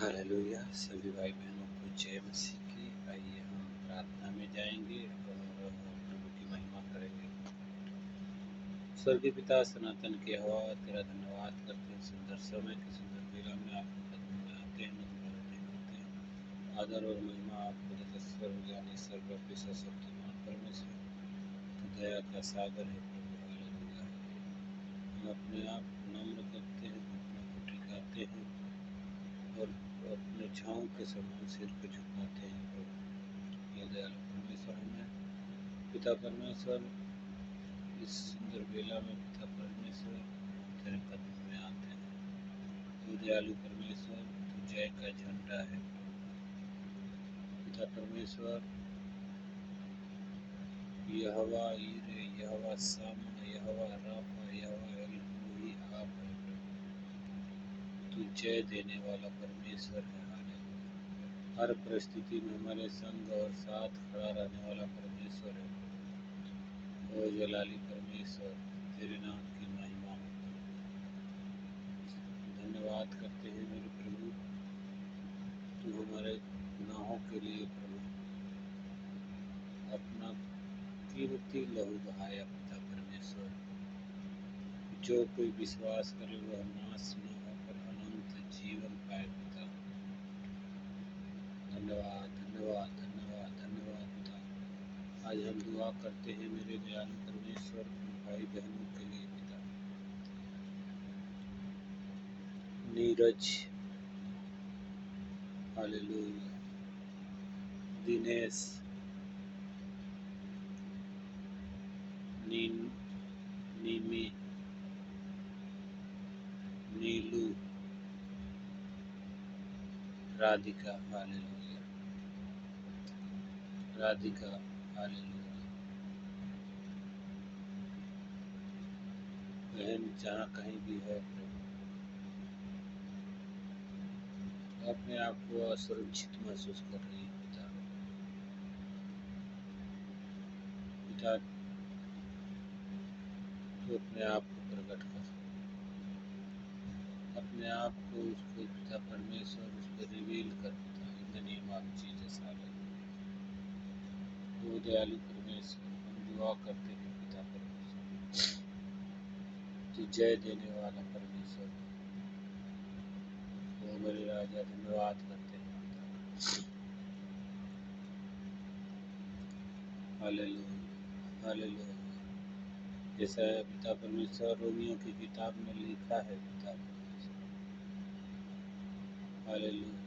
Hallelujah. सभी भाई बहनों को जय मसीह की। आइए हम प्रार्थना में जाएंगे और प्रभु की महिमा करेंगे। स्वर्गीय पिता सनातन के हवा तेरा धन्यवाद करते हैं। सुंदर समय के सुंदर बेला में आपके कदमों में आते हैं, नम्र करते हैं। आदर और महिमा आपको देते। सर्वज्ञानी सर्वव्यापी सर्वशक्तिमान परमेश्वर, तो दया का सागर है प्रभु। हालेलुया। हम अपने आप को नम्र करते हैं, घुटनों को टिकाते हैं और अपने छाँव के समान सिर को झुकाते हैं प्रभु। हे दयालु परमेश्वर, हमें पिता परमेश्वर इस सुंदर बेला में पिता परमेश्वर तेरे कदमों में आते हैं। हे दयालु परमेश्वर, तू जय का झंडा है पिता परमेश्वर। यहोवा ईरे, यहोवा सामा, यहोवा राफा, यहोवा एल्रोही आप है प्रभु। तू जय देने वाला परमेश्वर है। हालेलुया। हर परिस्थिति में हमारे संग और साथ खड़ा रहने वाला परमेश्वर है। ओ जलाली परमेश्वर, तेरे नाम की महिमा हो। धन्यवाद करते हैं मेरे प्रभु, तू हमारे गुनाहों के लिए प्रभु अपना कीमती लहू बहाया पिता परमेश्वर। जो कोई विश्वास करे वह नाश न होकर अनंत जीवन पाए पिता। धन्यवाद धन्यवाद धन्यवाद धन्यवाद पिता। आज हम दुआ करते हैं मेरे दयालु परमेश्वर भाई बहनों के लिए पिता। नीरज, हालेलुया, दिनेश, नीमी, नीलू, राधिका, हालेलुया, राधिका, हालेलुया। बहन जहाँ कहीं भी है प्रभु, अपने आप को असुरक्षित महसूस कर रही है पिता। पिता तो अपने आप को प्रकट कर, अपने आप को उसको पिता परमेश्वर उस पर रिवील कर पिता। In the name of Jesus, hallelujah. वो दयालु परमेश्वर, हम दुआ करते हैं पिता परमेश्वर, तू जय देने वाला परमेश्वर, वो मेरे राजा, धन्यवाद करते हैं पिता। Hallelujah, hallelujah. जैसा पिता परमेश्वर रोमियो की किताब में लिखा है पिता परमेश्वर, हालेलुया।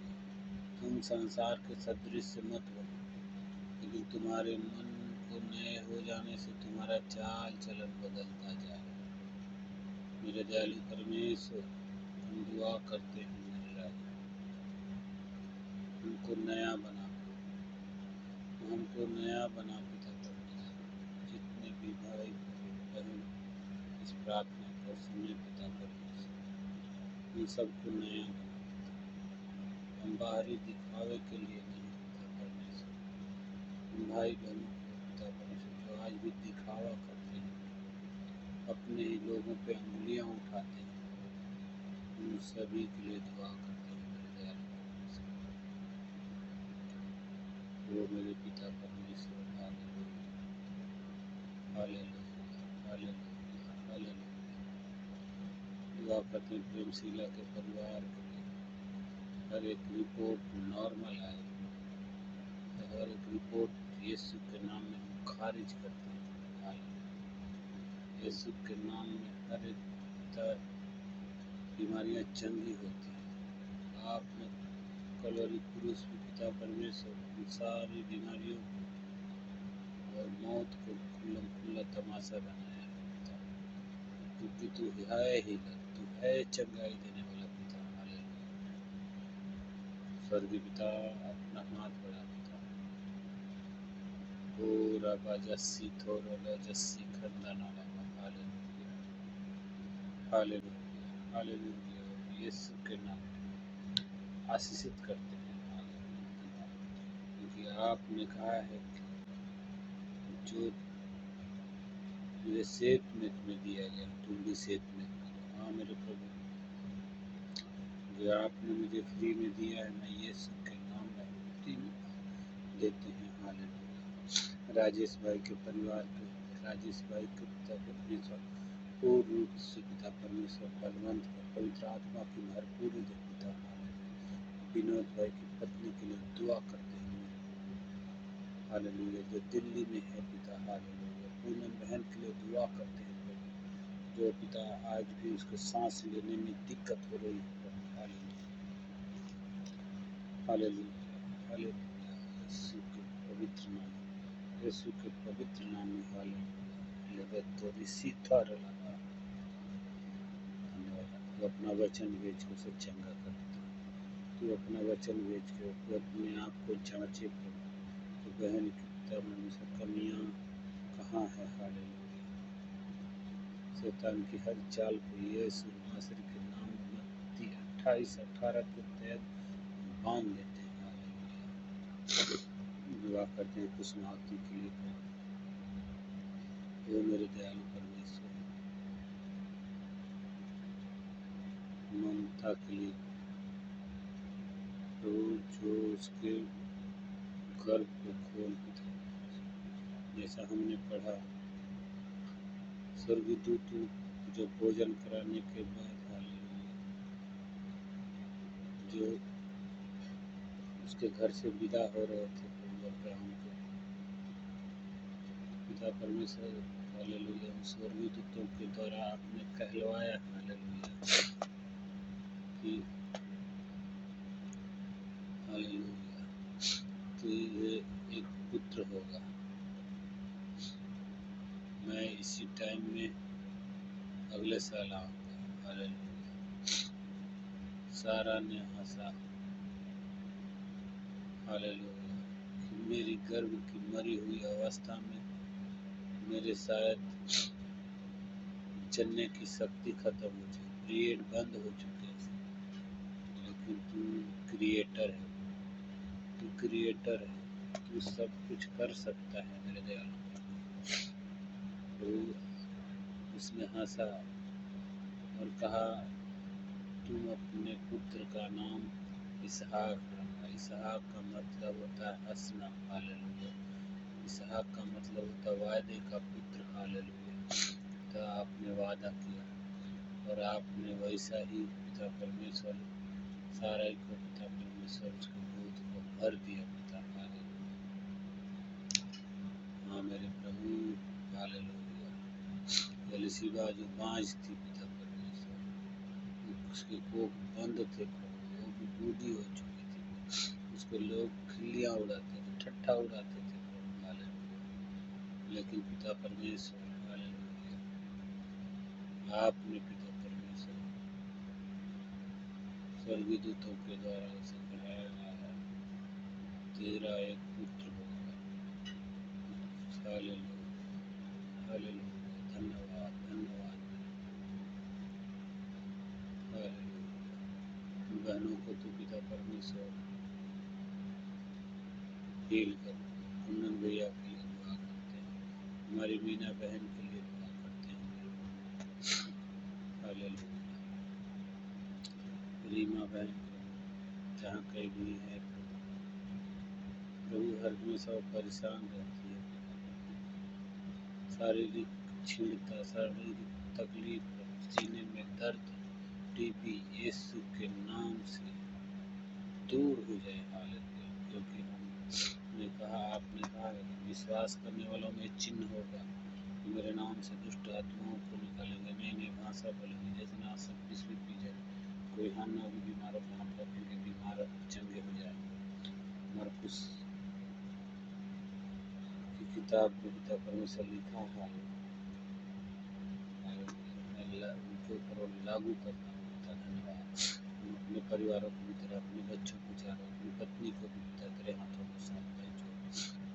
तुम संसार के सदृश मत बनो, लेकिन तुम्हारे मन को नए हो जाने से तुम्हारा चाल चलन बदलता जाए। मेरे दयालु परमेश्वर, हम दुआ करते हैं मेरे राजा, हमको नया बना, हमको नया बना पिता परमेश्वर। जितने भी भाई बहन इस प्रार्थना को सुने पिता परमेश्वर, उन सबको नया बना। हम बाहरी दिखावे के लिए नहीं पिता परमेश्वर, उन भाई बहनों को पिता परमेश्वर जो आज भी दिखावा करते हैं, अपने ही लोगों पे अंगुलियां उठाते हैं, उन सभी के लिए दुआ करते हैं मेरे दयालु परमेश्वर। वो मेरे पिता परमेश्वर, हालेलुया, हालेलुया, हालेलुया, हालेलुया। दुआ करते हैं प्रेमशीला के परिवार के लिए। हर एक रिपोर्ट नॉर्मल आए, हर एक रिपोर्ट यीशु के नाम में हम खारिज करते हैं। हालेलुया। यीशु के नाम में हर एक बीमारियां चंगी होती हैं। आपने कलोरी क्रूस में पिता परमेश्वर उन सारी बीमारियों को और मौत को खुल्लम खुल्ला तमाशा बनाया है पिता, क्योंकि तू है हीलर, तू है चंगाई देने वाला पिता। हालेलुया। स्वर्गीय पिता, अपना हाथ बढ़ा पिता। ओ रबा जस्सी थोड़ा जस्सी खंदाना रबा। Hallelujah, hallelujah, hallelujah. यीशु के नाम में आशीषित करते हैं। हालेलुया, क्योंकि आपने कहा है कि जो तुझे सेत में तुम्हें दिया गया तुम भी सेत में करो। हाँ मेरे प्रभु, जो आपने मुझे फ्री में दिया है, मैं यीशु के नाम में देते हैं। हालेलुया। राजेश भाई के परिवार पे, राजेश भाई के पिता परमेश्वर पूर्ण रूप से पिता परमेश्वर बलवंत कर, पवित्र आत्मा की भरपूरी दे पिता। हालेलुया। विनोद भाई की पत्नी के लिए दुआ करते हैं हालेलुया, जो दिल्ली में है पिता। हालेलुया। पूनम बहन के लिए दुआ करते हैं प्रभु, जो पिता आज भी उसको सांस लेने में दिक्कत हो रही है प्रभु। Hallelujah hallelujah hallelujah. यीशु के पवित्र नाम, यीशु के पवित्र नाम में हालेलुया। लगत तो रिसीता रहा। धन्यवाद। तू अपना वचन भेज के उसे चंगा कर देता। तू अपना वचन भेज के अपने आप को जांचे प्रभु, तो बहन की पिता में से कमियाँ कहाँ है। हालेलुया। शैतान की हर चाल को यीशु नासरी के नाम में 28-18 के तहत बांध देते हैं। हालेलुया। दुआ करते हैं कुसुमावती के लिए प्रभु, वो मेरे दयालु परमेश्वर, ममता के लिए प्रभु, जो उसके गर्भ को खोल पिता, जैसा हमने पढ़ा स्वर्गदूत जो भोजन कराने के बाद हालेलुया, जो उसके घर से विदा हो रहे थे प्रभु अब्राहम के पिता परमेश्वर। हालेलुया। उन स्वर्गदूतों के द्वारा आपने कहलवाया हालेलुया कि हालेलुया तो ये एक पुत्र होगा। मैं इसी टाइम में अगले साल आऊँगा। हालेलुया। सारा ने हंसा हालेलुया कि मेरी गर्भ की मरी हुई अवस्था में मेरे शायद जनने की शक्ति खत्म हो चुकी, पीरियड बंद हो चुके हैं, लेकिन तू क्रिएटर है, तू क्रिएटर है, तू सब कुछ कर सकता है मेरे दयालु। तो उसने हंसा और कहा तुम अपने पुत्र का नाम इसहाक रखना। इसहाक का मतलब होता है हंसना। हालेलुया। इसहाक का मतलब होता है वायदे का पुत्र। हालेलुया। तो आपने वादा किया और आपने वैसा ही पिता परमेश्वर सारा को पिता परमेश्वर उसके गोद को भर दिया पिता। हालेलुया। हाँ मेरे प्रभु। हालेलुया। एलिशिबा जो बाँझ थी पिता परमेश्वर, उसके कोख बंद थे प्रभु, वो भी बूढ़ी हो चुकी थी, उसको लोग खिल्लियाँ उड़ाते थे, ठट्ठा उड़ाते थे प्रभु। हालेलुया। लेकिन पिता परमेश्वर हालेलुया, आपने पिता परमेश्वर स्वर्गदूतों के द्वारा उसे बढ़ाया है, तेरा एक पुत्र होगा। Hallelujah hallelujah. धन्यवाद धन्यवाद। हालेलुया। बहनों को तो पिता परमेश्वर हील कर, कुंदन भैया के लिए दुआ करते हैं, हमारी मीना बहन के लिए दुआ करते हैं। हालेलुया। रीमा बहन जहाँ कहीं भी है प्रभु, हर हमेशा परेशान रहती है, शारीरिक क्षीणता, शारीरिक तकलीफ, सीने में दर्द, टीबी यीशु के नाम से दूर हो जाए। हालेलुया। क्योंकि हमने कहा, आपने कहा विश्वास करने वालों में चिन्ह होगा, मेरे नाम से दुष्ट आत्माओं को निकालेंगे, नई नई भाषा बोलेंगे, जैसे ना सब विश्व पी जाए, कोई हाथ होगी, बीमारों को हाथ रखेंगे, बीमार चंगे हो जाएंगे। मरकुस की किताब में पिता परमेश्वर लिखा है, उनके ऊपर लागू करना होता। धन्यवाद। हम अपने परिवारों को भी तेरा, अपने बच्चों को चारों, अपनी पत्नी को भी पिता तेरे हाथों में सौंपते जो।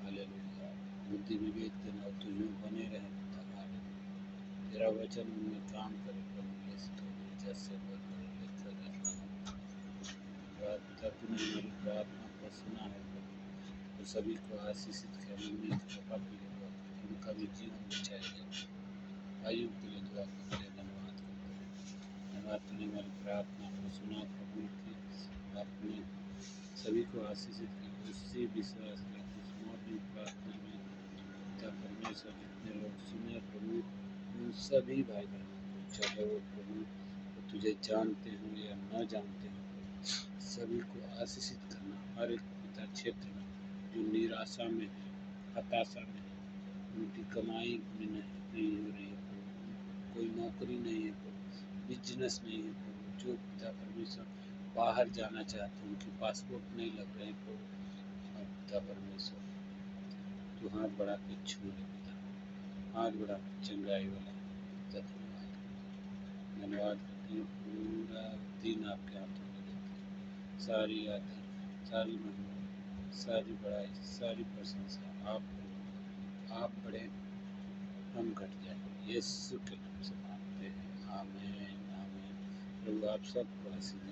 हालेलुया। बुद्धि विवेक देना और तुझ में बने रहे पिता। हालेलुया। तेरा वचन उनमें काम करे प्रभु, यीशु तो इज्जत से बढ़कर लेकर रहना पिता। तूने हमारी प्रार्थना को सुना है प्रभु, और सभी को आशीषित किया। मम्मी पापा के लिए दुआ करते, उनका भी जीवन बचाया जाए। आयु के लिए दुआ करते, धन्यवाद करते हैं। धन्यवाद तूने हमारी प्रार्थना को सुना कबूल की, आपने सभी को आशीषित किया। उससे विश्वास करके इस मॉर्निंग प्रार्थना में पिता परमेश्वर जितने लोग सुने प्रभु, उन सभी भाई बहनों को, चाहे वो प्रभु वो तुझे जानते हों या न जानते हों, सभी को आशीषित करना। हर एक पिता क्षेत्र में जो निराशा में है, हताशा में है, उनकी कमाई भी नहीं हो रही है प्रभु, कोई नौकरी नहीं है प्रभु, बिजनेस नहीं है प्रभु, जो पिता परमेश्वर बाहर जाना चाहते हैं उनके पासपोर्ट नहीं लग रहे हैं प्रभु, और पिता परमेश्वर तो हाथ बढ़ा के छू ले पिता, हाथ बढ़ा के चंगाई वाला पिता, धन्यवाद करते हैं। पूरा दिन आपके हाथों में देते हैं, सारी आदर, सारी महिमा, सारी बड़ाई, सारी प्रशंसा आप बड़े, हम घट जाएंगे। यीशु के नाम से मांगते हैं, आमीन आमीन। प्रभु आप सबको आशीष दे।